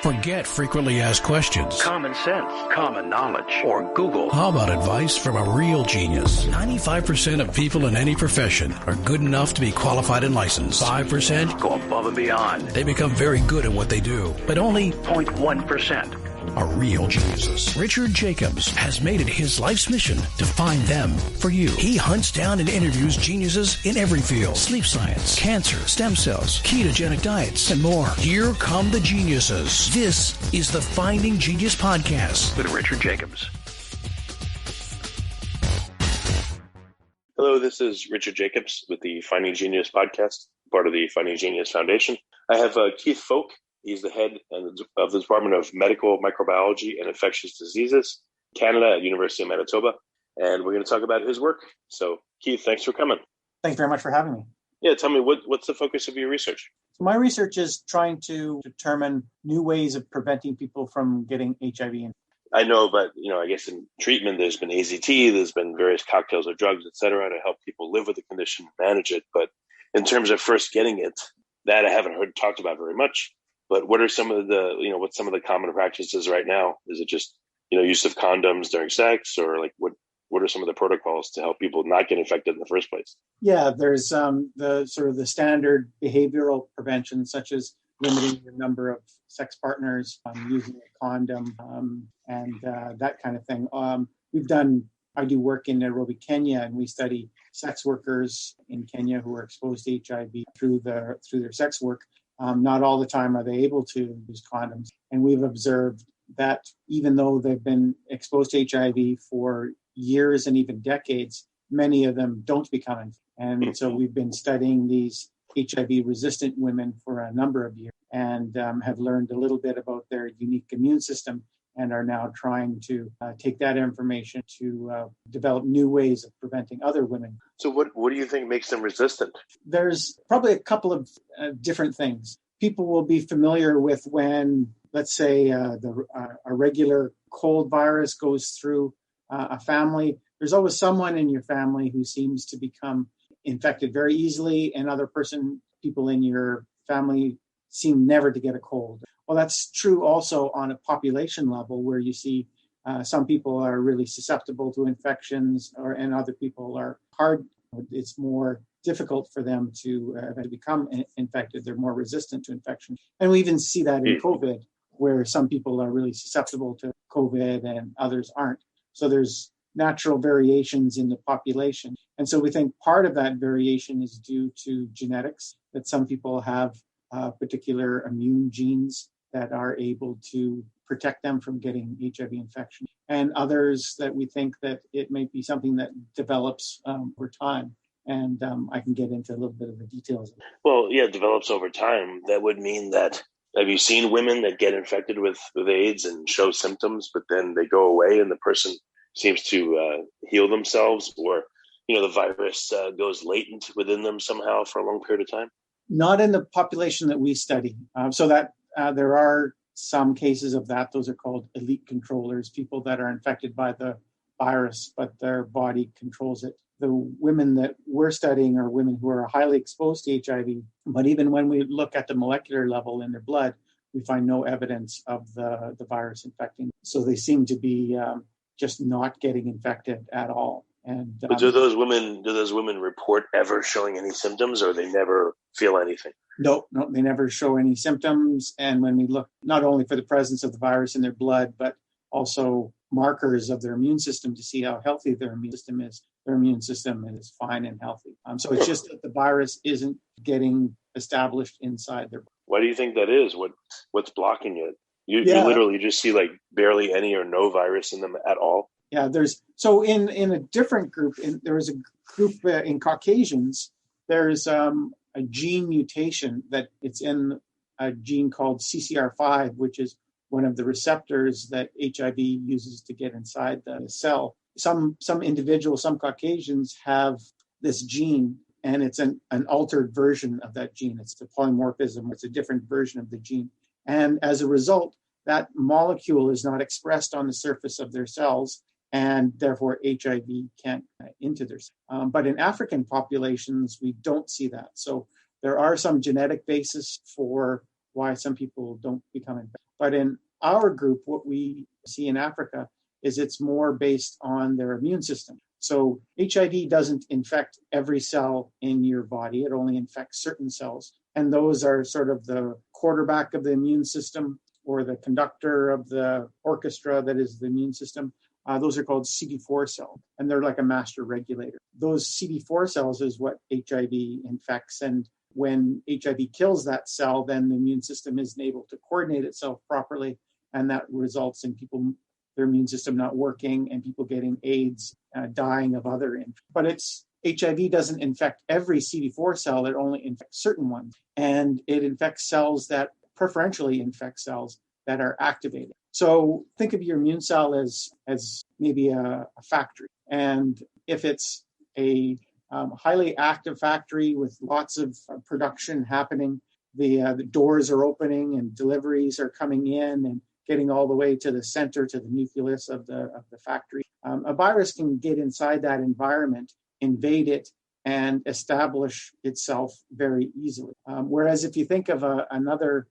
Forget frequently asked questions. Common sense, common knowledge, or Google. How about advice from a real genius? 95% of people in any profession are good enough to be qualified and licensed. 5% go above and beyond. They become very good at what they do, but only 0.1% are real geniuses. Richard Jacobs has made it his life's mission to find them for you. He hunts down and interviews geniuses in every field: sleep science, cancer, stem cells, ketogenic diets, and more. Here come the geniuses. This is the Finding Genius Podcast with Richard Jacobs. Hello, this is Richard Jacobs with the Finding Genius Podcast, part of the Finding Genius Foundation. I have Keith Fowke. He's the head of the Department of Medical Microbiology and Infectious Diseases, Canada at University of Manitoba, and we're going to talk about his work. So, Keith, thanks for coming. Thanks very much for having me. Yeah, tell me, what's the focus of your research? So my research is trying to determine new ways of preventing people from getting HIV. I know, but I guess in treatment, there's been AZT, there's been various cocktails of drugs, et cetera, to help people live with the condition, manage it. But in terms of first getting it, that I haven't heard talked about very much. But what are some of the, what's some of the common practices right now? Is it just, use of condoms during sex, or like what are some of the protocols to help people not get infected in the first place? Yeah, there's the standard behavioral prevention, such as limiting the number of sex partners, using a condom, and that kind of thing. I do work in Nairobi, Kenya, and we study sex workers in Kenya who are exposed to HIV through their sex work. Not all the time are they able to use condoms. And we've observed that even though they've been exposed to HIV for years and even decades, many of them don't become infected. And so we've been studying these HIV-resistant women for a number of years and have learned a little bit about their unique immune system and are now trying to take that information to develop new ways of preventing other women. So what do you think makes them resistant? There's probably a couple of different things. People will be familiar with when, let's say, a regular cold virus goes through a family. There's always someone in your family who seems to become infected very easily, and people in your family seem never to get a cold. Well, that's true also on a population level, where you see some people are really susceptible to infections, and other people are hard. It's more difficult for them to become infected. They're more resistant to infection. And we even see that in COVID, where some people are really susceptible to COVID and others aren't. So there's natural variations in the population. And so we think part of that variation is due to genetics, that some people have particular immune genes that are able to protect them from getting HIV infection, and others that we think that it may be something that develops over time. And I can get into a little bit of the details. Well, yeah, it develops over time. That would mean that, have you seen women that get infected with AIDS and show symptoms, but then they go away and the person seems to heal themselves, or, the virus goes latent within them somehow for a long period of time? Not in the population that we study. So that there are some cases of that. Those are called elite controllers, people that are infected by the virus, but their body controls it. The women that we're studying are women who are highly exposed to HIV, but even when we look at the molecular level in their blood, we find no evidence of the virus infecting. So they seem to be just not getting infected at all. And but do those women report ever showing any symptoms, or they never feel anything? No, they never show any symptoms. And when we look not only for the presence of the virus in their blood, but also markers of their immune system to see how healthy their immune system is fine and healthy. So it's just that the virus isn't getting established inside their body. Why do you think that is? What's blocking it? You literally just see like barely any or no virus in them at all? Yeah, so in a different group, there is a group in Caucasians, there's a gene mutation that it's in a gene called CCR5, which is one of the receptors that HIV uses to get inside the cell. Some individuals, some Caucasians have this gene, and it's an altered version of that gene. It's the polymorphism. It's a different version of the gene. And as a result, that molecule is not expressed on the surface of their cells, and therefore HIV can't into their cells. But in African populations, we don't see that. So there are some genetic basis for why some people don't become infected. But in our group, what we see in Africa is it's more based on their immune system. So HIV doesn't infect every cell in your body. It only infects certain cells. And those are sort of the quarterback of the immune system, or the conductor of the orchestra that is the immune system. Those are called CD4 cells, and they're like a master regulator. Those CD4 cells is what HIV infects. And when HIV kills that cell, then the immune system isn't able to coordinate itself properly. And that results in their immune system not working and people getting AIDS, dying of other infections. But HIV doesn't infect every CD4 cell. It only infects certain ones. And it infects cells that preferentially infect cells that are activated. So think of your immune cell as maybe a factory. And if it's a highly active factory with lots of production happening, the doors are opening and deliveries are coming in and getting all the way to the center, to the nucleus of the factory. A virus can get inside that environment, invade it, and establish itself very easily. Whereas if you think of another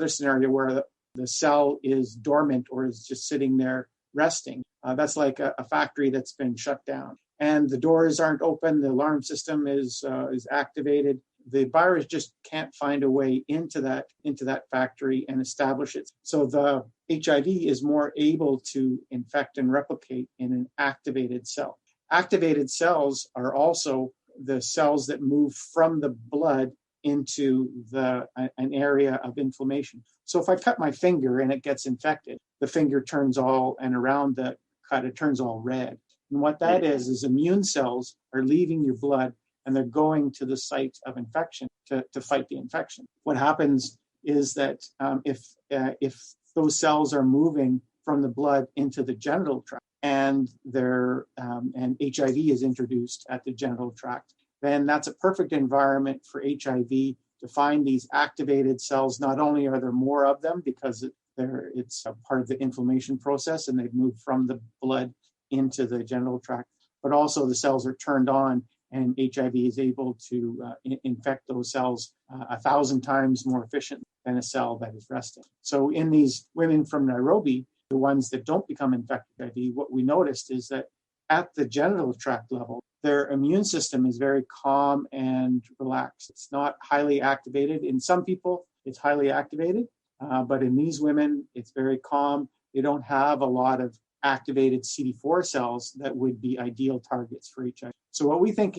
scenario where the cell is dormant or is just sitting there resting, that's like a factory that's been shut down. And the doors aren't open, the alarm system is activated. The virus just can't find a way into that factory and establish it. So the HIV is more able to infect and replicate in an activated cell. Activated cells are also the cells that move from the blood into an area of inflammation. So if I cut my finger and it gets infected, the finger turns and around the cut, it turns all red. And what that is immune cells are leaving your blood and they're going to the site of infection to fight the infection. What happens is that if those cells are moving from the blood into the genital tract and HIV is introduced at the genital tract, then that's a perfect environment for HIV to find these activated cells. Not only are there more of them because it's a part of the inflammation process and they've moved from the blood into the genital tract, but also the cells are turned on and HIV is able to infect those cells 1,000 times more efficiently than a cell that is resting. So in these women from Nairobi, the ones that don't become infected with HIV, what we noticed is that at the genital tract level, their immune system is very calm and relaxed. It's not highly activated. In some people, it's highly activated, but in these women, it's very calm. They don't have a lot of activated CD4 cells that would be ideal targets for HIV. So what we think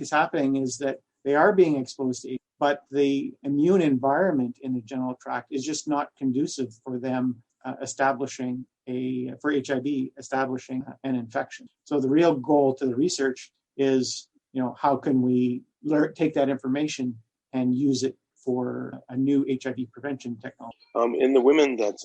is happening is that they are being exposed to HIV, but the immune environment in the genital tract is just not conducive for them establishing an infection. So the real goal to the research is, how can we take that information and use it for a new HIV prevention technology. In the women that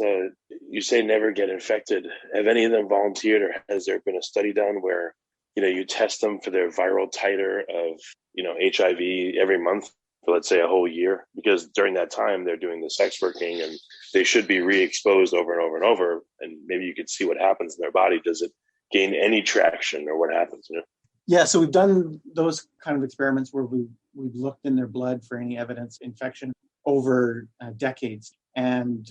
you say never get infected, have any of them volunteered, or has there been a study done where you test them for their viral titer of HIV every month for, let's say, a whole year? Because during that time they're doing the sex working and they should be re-exposed over and over and over, and maybe you could see what happens in their body. Does it gain any traction, or what happens? Yeah, so we've done those kind of experiments where we've looked in their blood for any evidence of infection over decades, and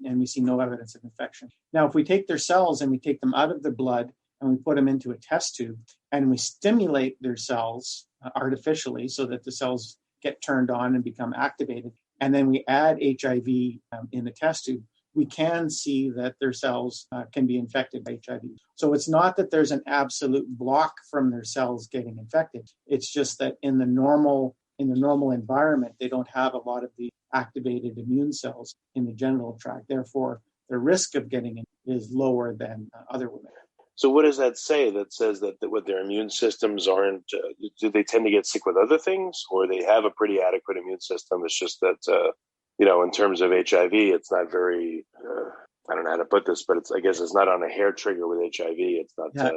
we see no evidence of infection. Now, if we take their cells and we take them out of their blood and we put them into a test tube and we stimulate their cells artificially so that the cells get turned on and become activated, and then we add HIV in the test tube, we can see that their cells can be infected by HIV. So it's not that there's an absolute block from their cells getting infected. It's just that in the normal environment, they don't have a lot of the activated immune cells in the genital tract. Therefore, the risk of getting it is lower than other women. So what does that say? That says that with their immune systems aren't, do they tend to get sick with other things, or they have a pretty adequate immune system? It's just that, in terms of HIV, it's not very, I don't know how to put this, but I guess it's not on a hair trigger with HIV. It's not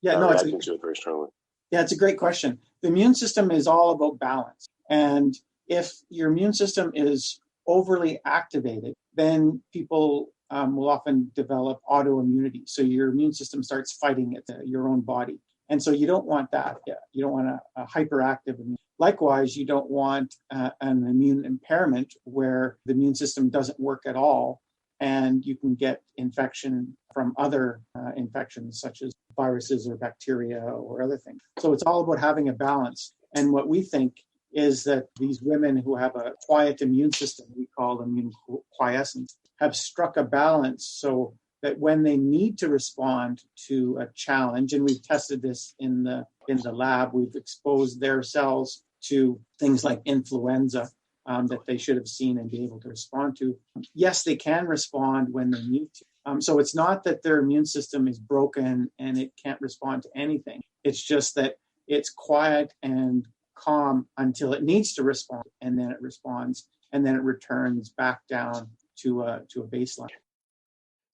reacting to it very strongly. Yeah, it's a great question. The immune system is all about balance. And if your immune system is overly activated, then people will often develop autoimmunity. So your immune system starts fighting your own body. And so you don't want that. You don't want a hyperactive immune. Likewise, you don't want an immune impairment where the immune system doesn't work at all and you can get infection from other infections such as viruses or bacteria or other things. So it's all about having a balance. And what we think is that these women who have a quiet immune system, we call immune quiescent, have struck a balance so that when they need to respond to a challenge, and we've tested this in the lab, we've exposed their cells to things like influenza that they should have seen and be able to respond to. Yes, they can respond when they need to. So it's not that their immune system is broken and it can't respond to anything. It's just that it's quiet and calm until it needs to respond, and then it responds, and then it returns back down to a baseline.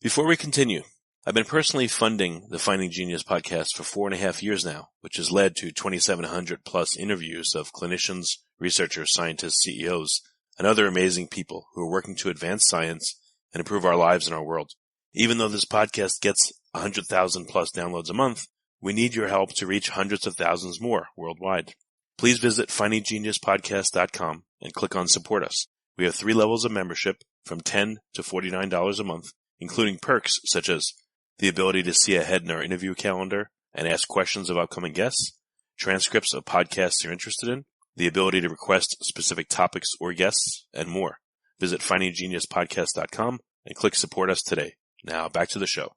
Before we continue, I've been personally funding the Finding Genius podcast for 4.5 years now, which has led to 2,700 plus interviews of clinicians, researchers, scientists, CEOs, and other amazing people who are working to advance science and improve our lives and our world. Even though this podcast gets 100,000 plus downloads a month, we need your help to reach hundreds of thousands more worldwide. Please visit findinggeniuspodcast.com and click on Support Us. We have 3 levels of membership from $10 to $49 a month, including perks such as the ability to see ahead in our interview calendar and ask questions of upcoming guests, transcripts of podcasts you're interested in, the ability to request specific topics or guests, and more. Visit findinggeniuspodcast.com and click Support Us today. Now, back to the show.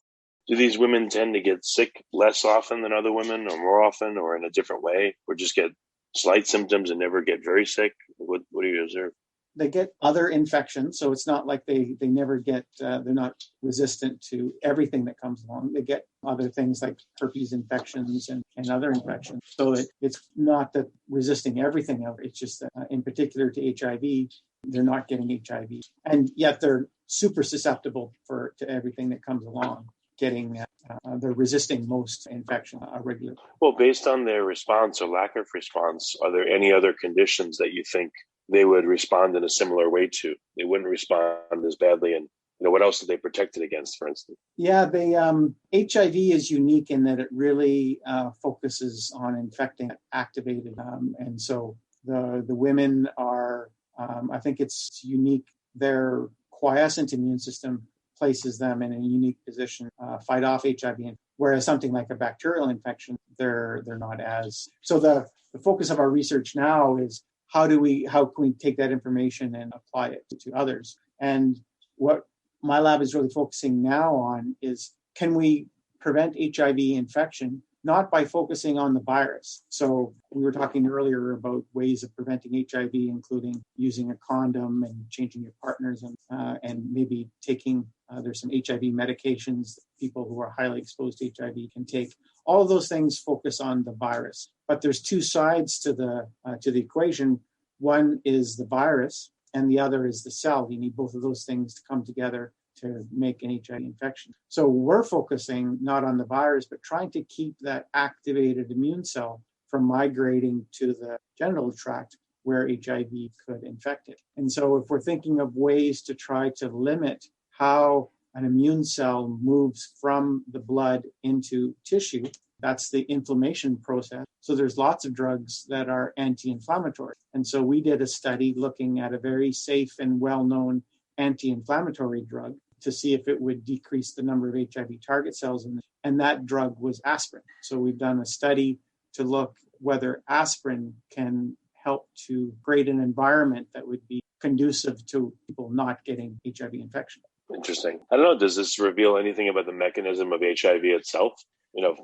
Do these women tend to get sick less often than other women, or more often, or in a different way, or just get slight symptoms and never get very sick? What do you observe? They get other infections, so it's not like they never get, they're not resistant to everything that comes along. They get other things like herpes infections and other infections. So it's not that resisting everything of it, it's just that in particular to HIV, they're not getting HIV. And yet they're super susceptible to everything that comes along. They're resisting most infection regularly. Well, based on their response or lack of response, are there any other conditions that you think they would respond in a similar way to? They wouldn't respond as badly, and what else are they protected against, for instance? Yeah, HIV is unique in that it really focuses on infecting activated, and so the women are. I think it's unique. Their quiescent immune system places them in a unique position, fight off HIV. Whereas something like a bacterial infection, they're not as. So the focus of our research now is how can we take that information and apply it to others? And what my lab is really focusing now on is, can we prevent HIV infection, not by focusing on the virus? So we were talking earlier about ways of preventing HIV, including using a condom and changing your partners and maybe taking, there's some HIV medications that people who are highly exposed to HIV can take. All of those things focus on the virus. But there's 2 sides to the equation. One is the virus and the other is the cell. You need both of those things to come together to make an HIV infection. So we're focusing not on the virus, but trying to keep that activated immune cell from migrating to the genital tract where HIV could infect it. And so if we're thinking of ways to try to limit how an immune cell moves from the blood into tissue, that's the inflammation process. So there's lots of drugs that are anti-inflammatory. And so we did a study looking at a very safe and well-known anti-inflammatory drug to see if it would decrease the number of HIV target cells. And that drug was aspirin. So we've done a study to look whether aspirin can help to create an environment that would be conducive to people not getting HIV infection. Interesting. I don't know, does this reveal anything about the mechanism of HIV itself?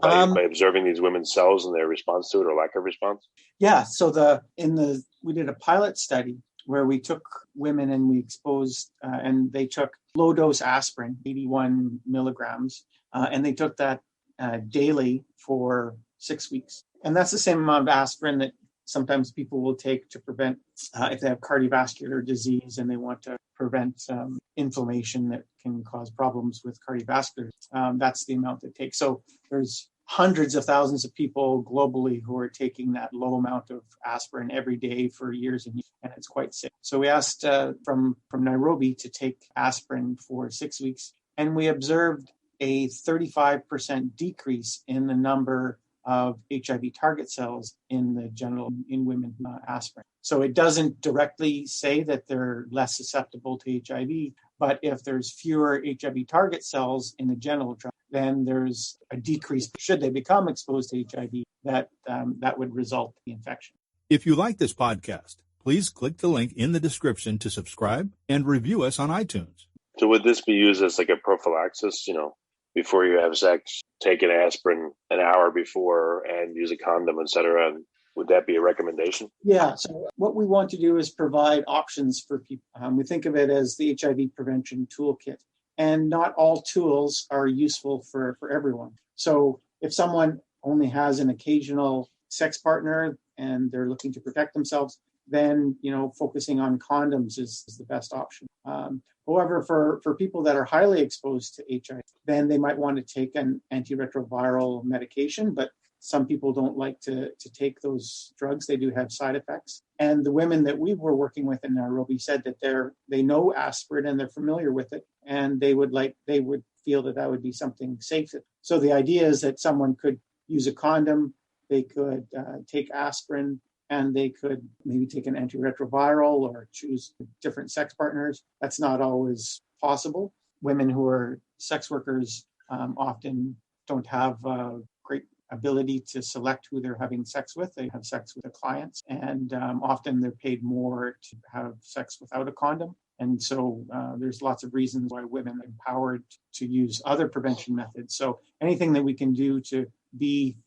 By observing these women's cells and their response to it or lack of response? Yeah. So we did a pilot study where we took women and we exposed, and they took low dose aspirin, 81 milligrams, and they took that daily for 6 weeks. And that's the same amount of aspirin that sometimes people will take to prevent, if they have cardiovascular disease and they want to prevent inflammation that can cause problems with cardiovascular. That's the amount they take. So there's hundreds of thousands of people globally who are taking that low amount of aspirin every day for years and years, and it's quite safe. So we asked from Nairobi to take aspirin for 6 weeks, and we observed a 35% decrease in the number of HIV target cells in the genital in women who aspirin. So it doesn't directly say that they're less susceptible to HIV, but if there's fewer HIV target cells in the genital tract, then there's a decrease. Should they become exposed to HIV, that would result in the infection. If you like this podcast, please click the link in the description to subscribe and review us on iTunes. So would this be used as like a prophylaxis, before you have sex, take an aspirin an hour before and use a condom, et cetera? And would that be a recommendation? Yeah. So what we want to do is provide options for people. We think of it as the HIV Prevention Toolkit. And not all tools are useful for everyone. So if someone only has an occasional sex partner and they're looking to protect themselves, then focusing on condoms is the best option. However, for people that are highly exposed to HIV, then they might want to take an antiretroviral medication, but some people don't like to take those drugs. They do have side effects. And the women that we were working with in Nairobi said that they know aspirin and they're familiar with it, and they would feel that would be something safe. So the idea is that someone could use a condom, they could take aspirin, and they could maybe take an antiretroviral or choose different sex partners. That's not always possible. Women who are sex workers often don't have great ability to select who they're having sex with. They have sex with their clients, and often they're paid more to have sex without a condom. And so there's lots of reasons why women are empowered to use other prevention methods. So anything that we can do to be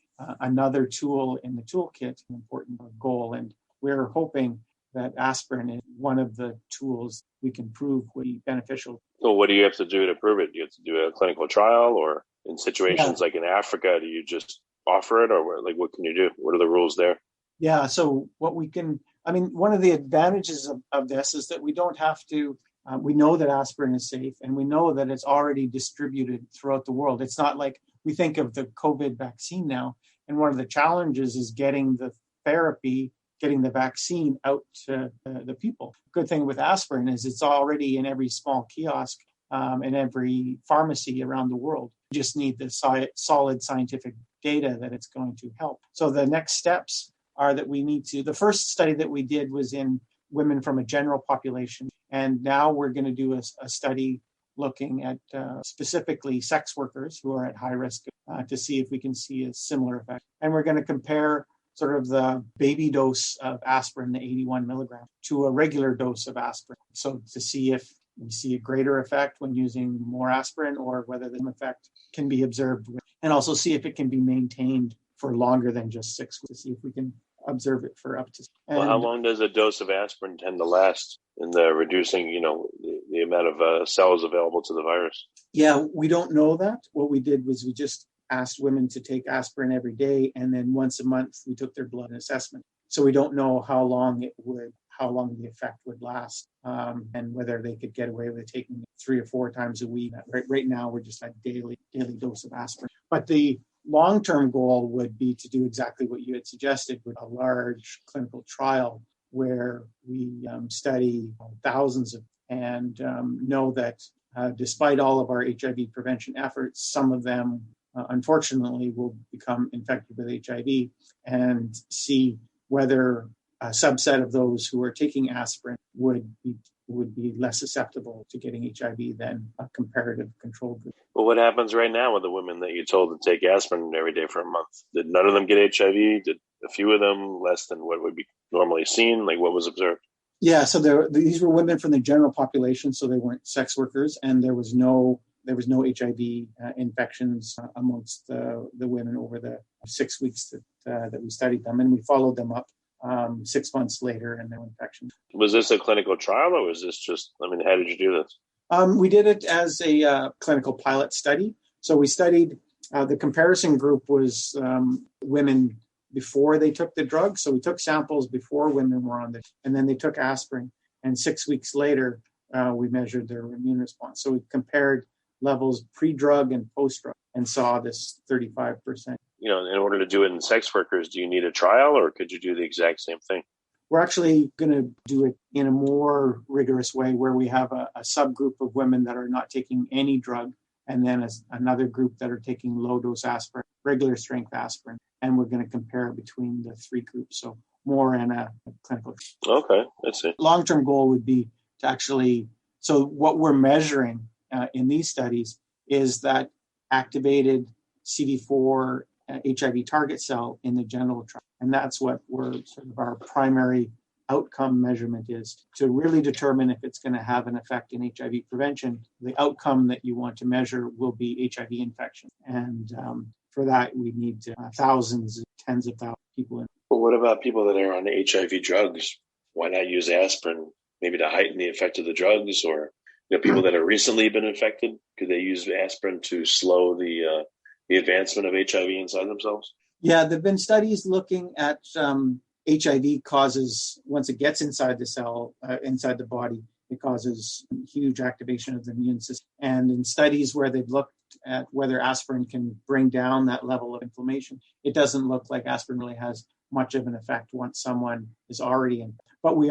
another tool in the toolkit is an important goal. And we're hoping that aspirin is one of the tools we can prove would be beneficial. So what do you have to do to prove it? Do you have to do a clinical trial, or in situations like in Africa, do you just offer it, or what can you do? What are the rules there? Yeah, so one of the advantages of this is that we don't have to, we know that aspirin is safe, and we know that it's already distributed throughout the world. It's not like we think of the COVID vaccine now, and one of the challenges is getting the therapy, getting the vaccine out to the people. Good thing with aspirin is it's already in every small kiosk and every pharmacy around the world. You just need the solid scientific data that it's going to help. So the next steps are that the first study that we did was in women from a general population. And now we're going to do a study looking at specifically sex workers who are at high risk to see if we can see a similar effect. And we're going to compare sort of the baby dose of aspirin, the 81 milligrams, to a regular dose of aspirin. So to see if we see a greater effect when using more aspirin, or whether the effect can be observed, and also see if it can be maintained for longer than just 6 weeks, to see if we can observe it for up to. Well, how long does a dose of aspirin tend to last in the reducing, the amount of cells available to the virus? Yeah, we don't know that. What we did was we just asked women to take aspirin every day, and then once a month we took their blood assessment. So we don't know how long the effect would last, and whether they could get away with taking it 3 or 4 times a week. Right now we're just at daily dose of aspirin. But the long-term goal would be to do exactly what you had suggested, with a large clinical trial where we study thousands of, and know that despite all of our HIV prevention efforts, some of them unfortunately will become infected with HIV, and see whether a subset of those who are taking aspirin would be less susceptible to getting HIV than a comparative control group. Well, what happens right now with the women that you told to take aspirin every day for a month? Did none of them get HIV? Did a few of them less than what would be normally seen? What was observed? Yeah, so these were women from the general population, so they weren't sex workers, and there was no HIV infections amongst the women over the 6 weeks that we studied them, and we followed them up 6 months later, and no infections. Was this a clinical trial, or was this just, how did you do this? We did it as a clinical pilot study. So we studied, the comparison group was women before they took the drug. So we took samples before women were on this, and then they took aspirin. And 6 weeks later, we measured their immune response. So we compared levels pre-drug and post-drug and saw this 35%. In order to do it in sex workers, do you need a trial, or could you do the exact same thing? We're actually going to do it in a more rigorous way, where we have a subgroup of women that are not taking any drug, and then another group that are taking low-dose aspirin regular strength aspirin, and we're going to compare between the three groups. So more in a clinical. Okay, I see. Long-term goal would be to actually, so what we're measuring in these studies is that activated CD4 HIV target cell in the genital tract. And that's what our primary outcome measurement is, to really determine if it's going to have an effect in HIV prevention. The outcome that you want to measure will be HIV infection. And for that, we need thousands, tens of thousands of people. But what about people that are on HIV drugs? Why not use aspirin, maybe to heighten the effect of the drugs? Or people that have recently been infected, could they use aspirin to slow the advancement of HIV inside themselves? Yeah, there have been studies looking at HIV causes, once it gets inside the cell, inside the body, it causes huge activation of the immune system. And in studies where they've looked at whether aspirin can bring down that level of inflammation, it doesn't look like aspirin really has much of an effect once someone is already in. But we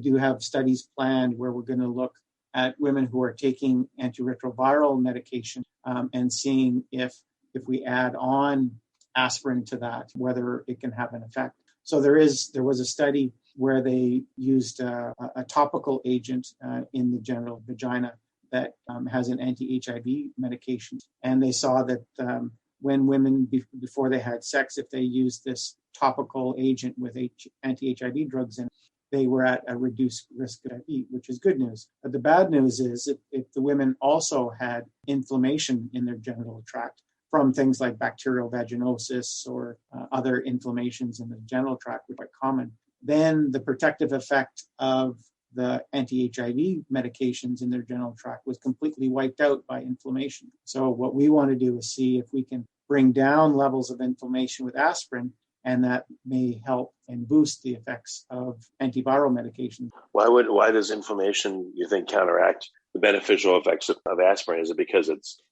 do have studies planned where we're going to look at women who are taking antiretroviral medication and seeing if we add on aspirin to that, whether it can have an effect. So there was a study where they used a topical agent in the genital vagina that has an anti-HIV medication. And they saw that when women, before they had sex, if they used this topical agent with anti-HIV drugs in it, they were at a reduced risk of HIV, which is good news. But the bad news is if the women also had inflammation in their genital tract from things like bacterial vaginosis or other inflammations in the genital tract, which are quite common, then the protective effect of the anti-HIV medications in their genital tract was completely wiped out by inflammation. So what we want to do is see if we can bring down levels of inflammation with aspirin, and that may help and boost the effects of antiviral medications. Why does inflammation, you think, counteract the beneficial effects of aspirin? Is it because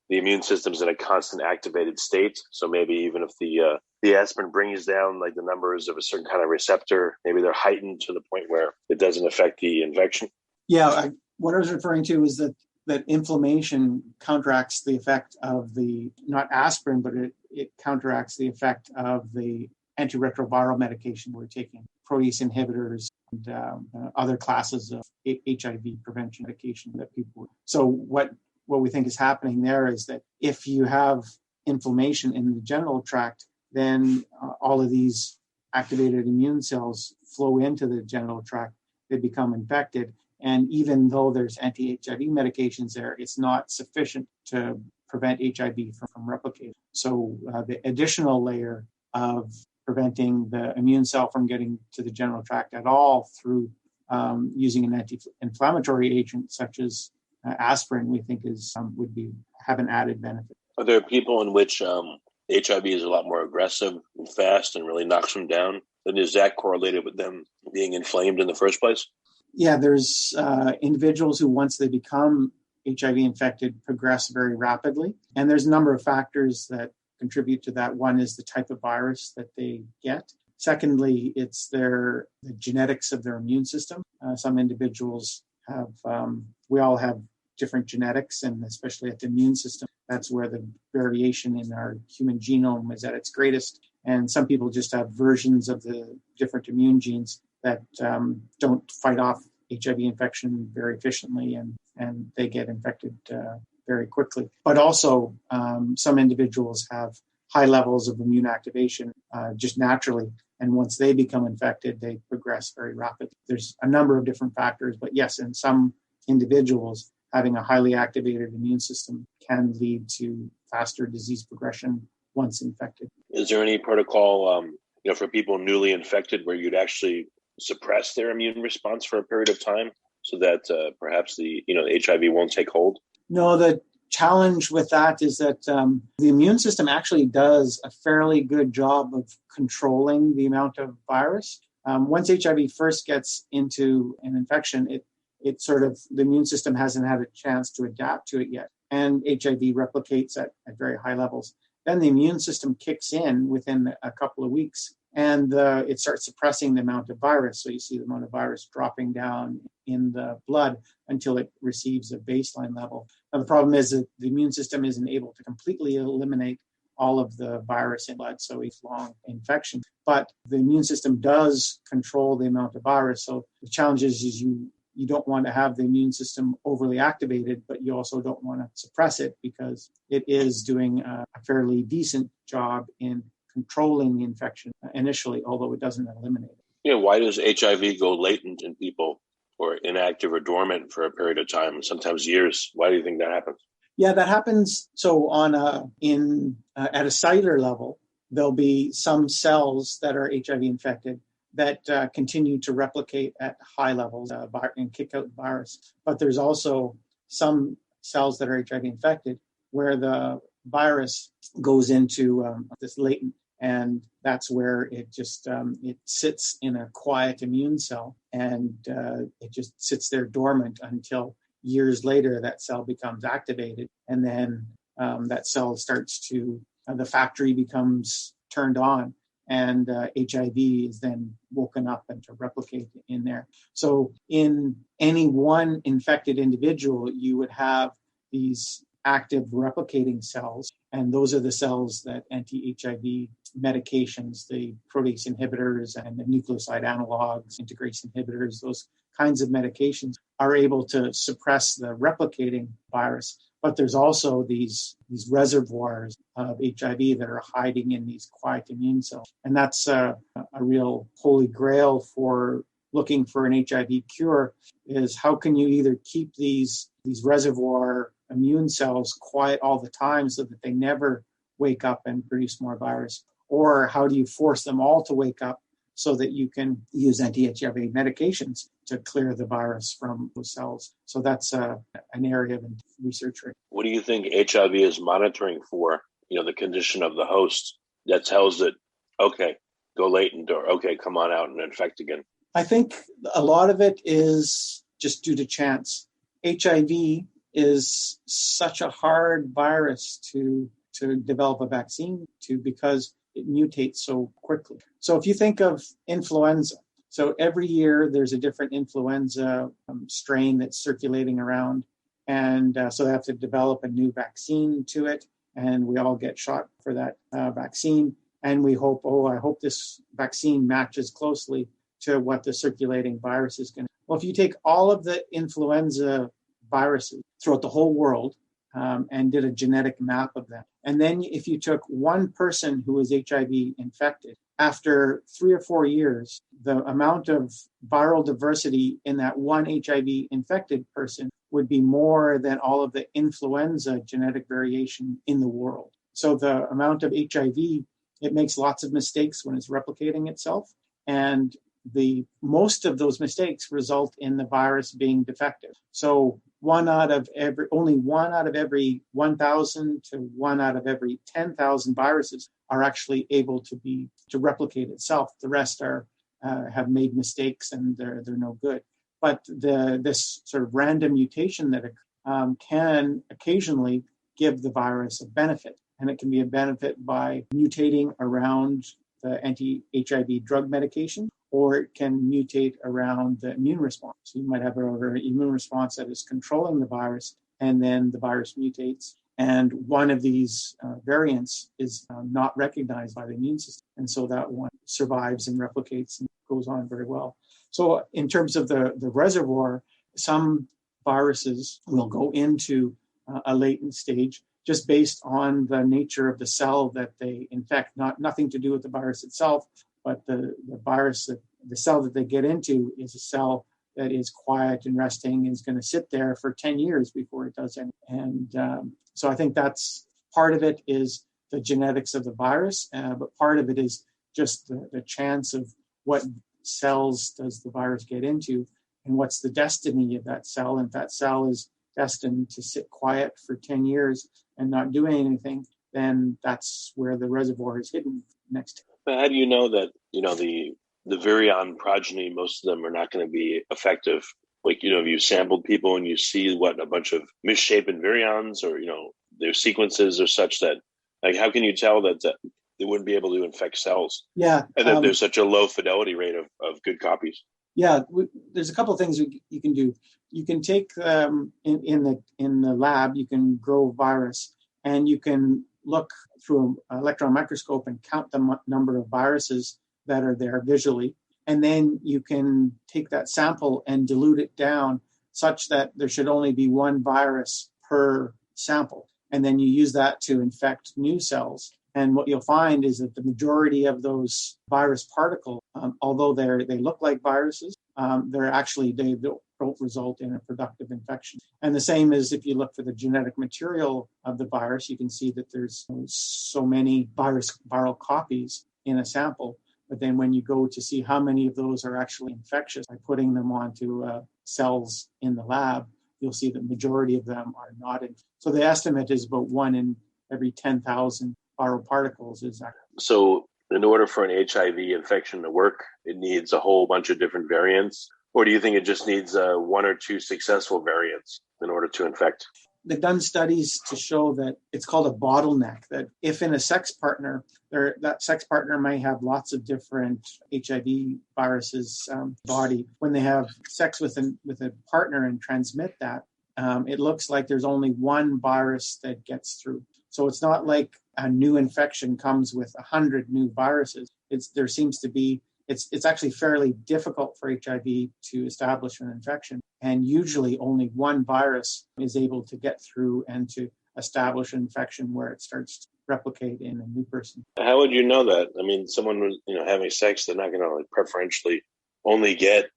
the immune system's in a constant activated state? So maybe even if the aspirin brings down like the numbers of a certain kind of receptor, maybe they're heightened to the point where it doesn't affect the infection? Yeah, what I was referring to is that inflammation counteracts the effect of not aspirin, but it counteracts the effect of the antiretroviral medication we're taking, protease inhibitors, and other classes of HIV prevention medication that people. So what we think is happening there is that if you have inflammation in the genital tract, then all of these activated immune cells flow into the genital tract. They become infected. And even though there's anti-HIV medications there, it's not sufficient to prevent HIV from replicating. So the additional layer of preventing the immune cell from getting to the genital tract at all through using an anti-inflammatory agent such as aspirin, we think have an added benefit. Are there people in which HIV is a lot more aggressive and fast and really knocks them down? And is that correlated with them being inflamed in the first place? Yeah, there's individuals who, once they become HIV infected, progress very rapidly. And there's a number of factors that contribute to that. One is the type of virus that they get. Secondly, it's the genetics of their immune system. Some individuals we all have different genetics, and especially at the immune system, that's where the variation in our human genome is at its greatest. And some people just have versions of the different immune genes that don't fight off HIV infection very efficiently, and they get infected very quickly. But also, some individuals have high levels of immune activation just naturally, and once they become infected, they progress very rapidly. There's a number of different factors, but yes, in some individuals, having a highly activated immune system can lead to faster disease progression once infected. Is there any protocol, for people newly infected where you'd actually suppress their immune response for a period of time so that perhaps the HIV won't take hold? No, the challenge with that is that the immune system actually does a fairly good job of controlling the amount of virus. Once HIV first gets into an infection, it sort of, the immune system hasn't had a chance to adapt to it yet. And HIV replicates at very high levels. Then the immune system kicks in within a couple of weeks, and it starts suppressing the amount of virus. So you see the amount of virus dropping down in the blood until it receives a baseline level. Now, the problem is that the immune system isn't able to completely eliminate all of the virus in blood, so it's long infection. But the immune system does control the amount of virus. So the challenge is you don't want to have the immune system overly activated, but you also don't want to suppress it because it is doing a fairly decent job in controlling the infection initially, although it doesn't eliminate it. Yeah, why does HIV go latent in people or inactive or dormant for a period of time, sometimes years? Why do you think that happens? Yeah, that happens. So at a cellular level, there'll be some cells that are HIV infected that continue to replicate at high levels and kick out the virus. But there's also some cells that are HIV infected where the virus goes into this latent, and that's where it just it sits in a quiet immune cell, and it just sits there dormant until years later that cell becomes activated, and then that cell starts to the factory becomes turned on, and HIV is then woken up and to replicate in there. So in any one infected individual, you would have these active replicating cells, and those are the cells that anti-HIV medications, the protease inhibitors and the nucleoside analogs, integrase inhibitors, those kinds of medications are able to suppress the replicating virus. But there's also these reservoirs of HIV that are hiding in these quiet immune cells. And that's a real holy grail for looking for an HIV cure, is how can you either keep these reservoir immune cells quiet all the time so that they never wake up and produce more virus, or how do you force them all to wake up so that you can use anti-HIV medications to clear the virus from those cells. So that's an area of research. What do you think HIV is monitoring for, the condition of the host that tells it, okay, go latent, or okay, come on out and infect again? I think a lot of it is just due to chance. HIV is such a hard virus to develop a vaccine to because it mutates so quickly. So if you think of influenza, so every year there's a different influenza strain that's circulating around. And so they have to develop a new vaccine to it. And we all get shot for that vaccine. And we hope, I hope this vaccine matches closely to what the circulating virus is going to. Well, if you take all of the influenza viruses throughout the whole world and did a genetic map of them, and then if you took one person who was HIV infected, after 3 or 4 years, the amount of viral diversity in that one HIV infected person would be more than all of the influenza genetic variation in the world. So the amount of HIV, it makes lots of mistakes when it's replicating itself. And most of those mistakes result in the virus being defective. So only one out of every 1,000 to 1 out of every 10,000 viruses are actually able to replicate itself. The rest have made mistakes and they're no good. But this sort of random mutation that can occasionally give the virus a benefit, and it can be a benefit by mutating around the anti-HIV drug medication, or it can mutate around the immune response. So you might have an immune response that is controlling the virus, and then the virus mutates. And one of these variants is not recognized by the immune system. And so that one survives and replicates and goes on very well. So in terms of the reservoir, some viruses will go into a latent stage just based on the nature of the cell that they infect, nothing to do with the virus itself, but the virus, the cell that they get into is a cell that is quiet and resting and is going to sit there for 10 years before it does anything. And so I think that's part of it is the genetics of the virus, but part of it is just the chance of what cells does the virus get into and what's the destiny of that cell. And if that cell is destined to sit quiet for 10 years and not doing anything, then that's where the reservoir is hidden next to it. But how do you know that, the virion progeny, most of them are not going to be effective? Like, if you sampled people and you see a bunch of misshapen virions or, their sequences are such that, like, how can you tell that they wouldn't be able to infect cells? Yeah. And that there's such a low fidelity rate of good copies? Yeah, there's a couple of things you can do. You can take in the lab, you can grow virus, and you can look through an electron microscope and count the number of viruses that are there visually. And then you can take that sample and dilute it down such that there should only be one virus per sample. And then you use that to infect new cells. And what you'll find is that the majority of those virus particles, although they look like viruses, they don't result in a productive infection. And the same as if you look for the genetic material of the virus, you can see that there's so many viral copies in a sample. But then when you go to see how many of those are actually infectious by putting them onto cells in the lab, you'll see the majority of them are not. So the estimate is about 1 in every 10,000 viral particles is active. So in order for an HIV infection to work, it needs a whole bunch of different variants? Or do you think it just needs 1 or 2 successful variants in order to infect? They've done studies to show that it's called a bottleneck, that if in a sex partner, that sex partner may have lots of different HIV viruses body. When they have sex with a partner and transmit that, it looks like there's only one virus that gets through. So it's not like a new infection comes with 100 new viruses. It's actually fairly difficult for HIV to establish an infection. And usually only one virus is able to get through and to establish an infection where it starts to replicate in a new person. How would you know that? I mean, someone having sex, they're not going to preferentially only get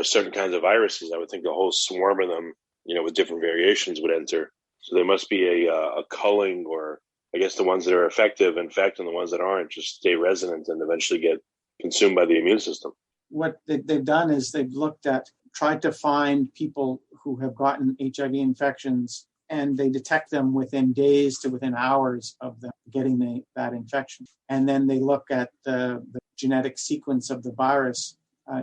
certain kinds of viruses. I would think a whole swarm of them, with different variations would enter. So there must be a culling, or I guess the ones that are effective infect and the ones that aren't just stay resident and eventually get consumed by the immune system. What they've done is they've tried to find people who have gotten HIV infections, and they detect them within days to within hours of them getting that infection. And then they look at the genetic sequence of the virus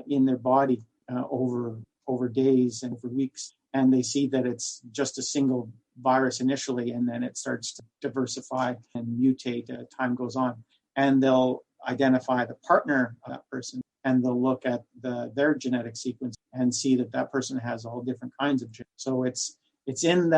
in their body over days and over weeks. And they see that it's just a single virus initially, and then it starts to diversify and mutate as time goes on. And they'll identify the partner of that person, and they'll look at their genetic sequence and see that person has all different kinds of genes. So it's in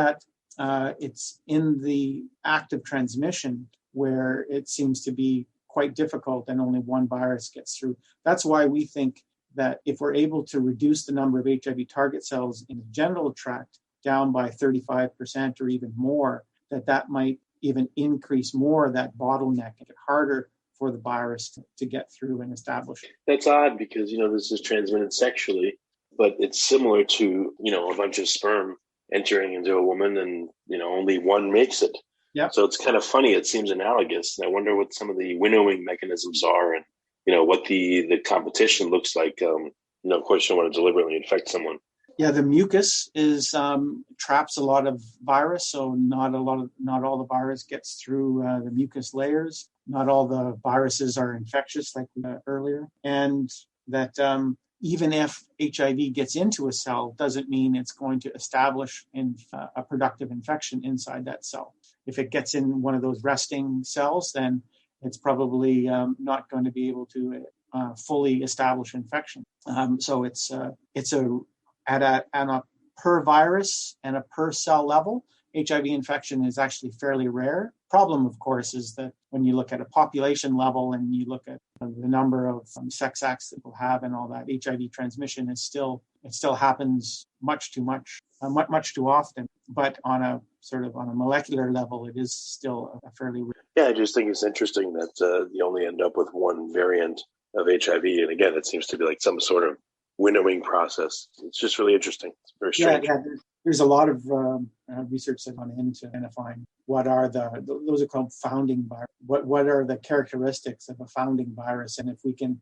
the act of transmission where it seems to be quite difficult and only one virus gets through. That's why we think that if we're able to reduce the number of HIV target cells in the genital tract down by 35% or even more, that might even increase more that bottleneck, make it harder for the virus to get through and establish it. That's odd because, this is transmitted sexually, but it's similar to, a bunch of sperm entering into a woman and, only one makes it. Yeah. So it's kind of funny. It seems analogous. And I wonder what some of the winnowing mechanisms are and, what the competition looks like. Of course, you don't want to deliberately infect someone. Yeah, the mucus traps a lot of virus, so not all the virus gets through the mucus layers. Not all the viruses are infectious, like earlier, and that even if HIV gets into a cell, doesn't mean it's going to establish a productive infection inside that cell. If it gets in one of those resting cells, then it's probably not going to be able to fully establish infection. So it's at a per virus and a per cell level, HIV infection is actually fairly rare. Problem, of course, is that when you look at a population level and you look at the number of sex acts that people have and all that, HIV transmission it still happens much too often. But on a molecular level, it is still a fairly rare. Yeah, I just think it's interesting that you only end up with one variant of HIV, and again, it seems to be like some sort of winnowing process. It's just really interesting. It's very strange. Yeah. There's a lot of research that's gone into identifying what are those are called founding virus. What are the characteristics of a founding virus? And if we can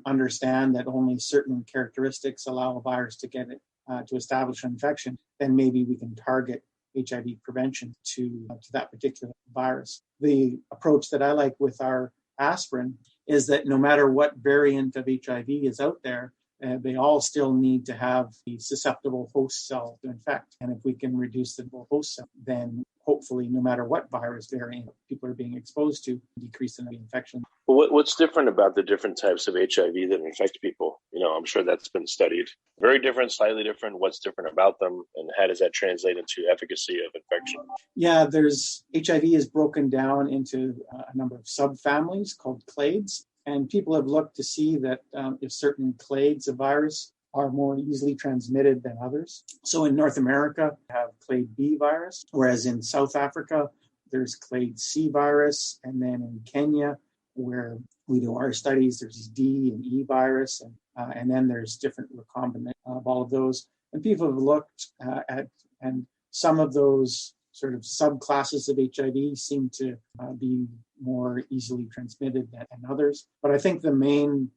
understand that only certain characteristics allow a virus to get it to establish an infection, then maybe we can target HIV prevention to that particular virus. The approach that I like with our aspirin is that no matter what variant of HIV is out there, they all still need to have the susceptible host cell to infect. And if we can reduce the host cell, then hopefully, no matter what virus variant people are being exposed to, decrease in the infection. Well, what's different about the different types of HIV that infect people? I'm sure that's been studied. Very different, slightly different. What's different about them, and how does that translate into efficacy of infection? Yeah, HIV is broken down into a number of subfamilies called clades, and people have looked to see that if certain clades of virus are more easily transmitted than others. So in North America, we have clade B virus, whereas in South Africa, there's clade C virus, and then in Kenya, where we do our studies, there's D and E virus, and then there's different recombinant of all of those. And people have looked at, and some of those sort of subclasses of HIV seem to be more easily transmitted than others. But I think the main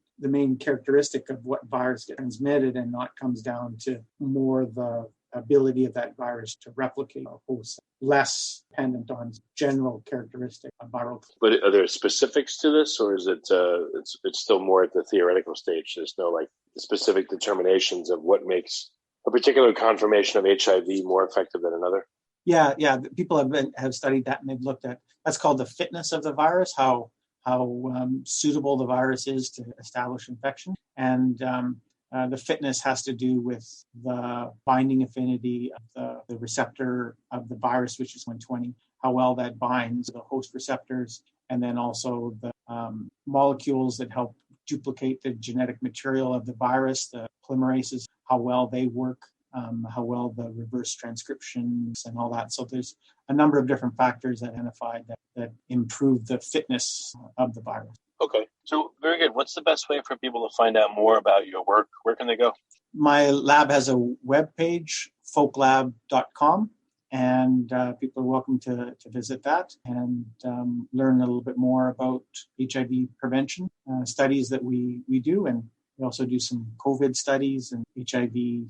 characteristic of what virus gets transmitted and not comes down to more the ability of that virus to replicate a host, less dependent on general characteristic of viral. But are there specifics to this, or is it it's still more at the theoretical stage? There's no specific determinations of what makes a particular conformation of HIV more effective than another? Yeah. People have studied that, and they've looked at, that's called the fitness of the virus, how suitable the virus is to establish infection. And the fitness has to do with the binding affinity of the receptor of the virus, which is 120, how well that binds the host receptors, and then also the molecules that help duplicate the genetic material of the virus, the polymerases, how well they work, how well the reverse transcriptions and all that. So there's a number of different factors identified that improve the fitness of the virus. Okay. So very good. What's the best way for people to find out more about your work? Where can they go? My lab has a webpage, fowkelab.com, and people are welcome to visit that and learn a little bit more about HIV prevention studies that we do. And we also do some COVID studies and HIV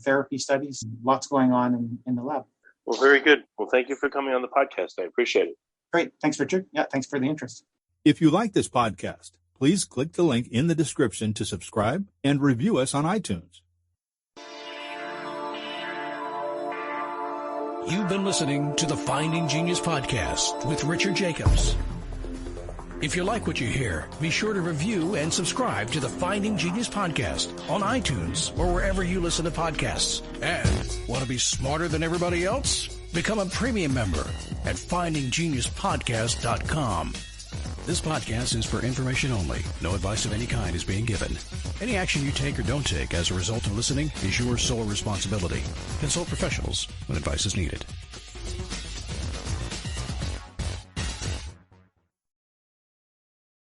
therapy studies. Lots going on in the lab. Well, very good. Well, thank you for coming on the podcast. I appreciate it. Great. Thanks, Richard. Yeah, thanks for the interest. If you like this podcast, please click the link in the description to subscribe and review us on iTunes. You've been listening to the Finding Genius podcast with Richard Jacobs. If you like what you hear, be sure to review and subscribe to the Finding Genius podcast on iTunes or wherever you listen to podcasts. And want to be smarter than everybody else? Become a premium member at findinggeniuspodcast.com. This podcast is for information only. No advice of any kind is being given. Any action you take or don't take as a result of listening is your sole responsibility. Consult professionals when advice is needed.